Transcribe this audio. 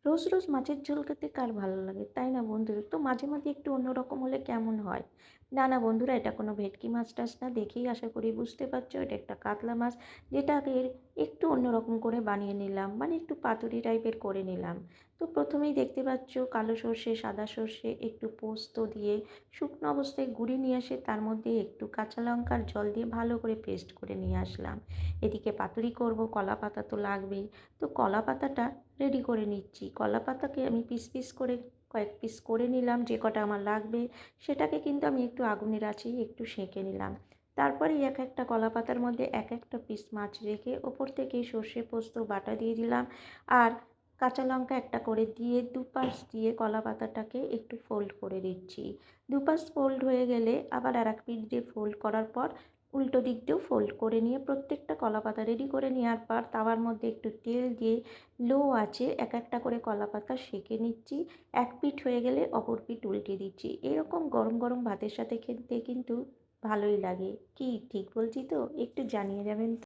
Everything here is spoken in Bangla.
রোজ রোজ মাছের ঝোল খেতে কার ভালো লাগে, তাই না বন্ধু? তো মাঝে মাঝে একটু অন্যরকম হলে কেমন হয়? না না বন্ধুরা, এটা কোনো ভেটকি মাছ টাছ না, দেখেই আশা করি বুঝতে পারছো এটা একটা কাতলা মাছ, যেটাকে একটু অন্যরকম করে বানিয়ে নিলাম, মানে একটু পাতুরি টাইপের করে নিলাম। তো প্রথমেই দেখতে পাচ্ছ কালো সর্ষে, সাদা সর্ষে, একটু পোস্ত দিয়ে শুকনো অবস্থায় গুঁড়ি নিয়ে এসে তার মধ্যে একটু কাঁচা লঙ্কার জল দিয়ে ভালো করে পেস্ট করে নিয়ে আসলাম। এদিকে পাতুরি করব, কলা পাতা তো লাগবেই। তো কলা পাতাটা রেডি করে নিচ্ছি। কলা পাতাকে আমি পিস পিস করে কয়েক পিস করে নিলাম, যে কটা আমার লাগবে। সেটাকে কিন্তু আমি একটু আগুনের আঁচেই একটু সেঁকে নিলাম। তারপরেই এক একটা কলা পাতার মধ্যে এক একটা পিস মাছ রেখে ওপর থেকে সর্ষে পোস্ত বাটা দিয়ে দিলাম। আর কাঁচা লঙ্কা একটা করে দিয়ে দুপাশ দিয়ে কলা পাতাটাকে একটু ফোল্ড করে দিচ্ছি। দুপাশ ফোল্ড হয়ে গেলে আবার আর এক পিঠ দিয়ে ফোল্ড করার পর উল্টো দিক দিয়েও ফোল্ড করে নিয়ে প্রত্যেকটা কলা পাতা রেডি করে নেওয়ার পর তাওয়ার মধ্যে একটু তেল দিয়ে লো আঁচে এক একটা করে কলা পাতা সেঁকে নিচ্ছি। এক পিঠ হয়ে গেলে অপর পিঠ উল্টে দিচ্ছি। এরকম গরম গরম ভাতের সাথে খেতে কিন্তু ভালোই লাগে। কি ঠিক বলছি তো? একটু জানিয়ে যাবেন তো?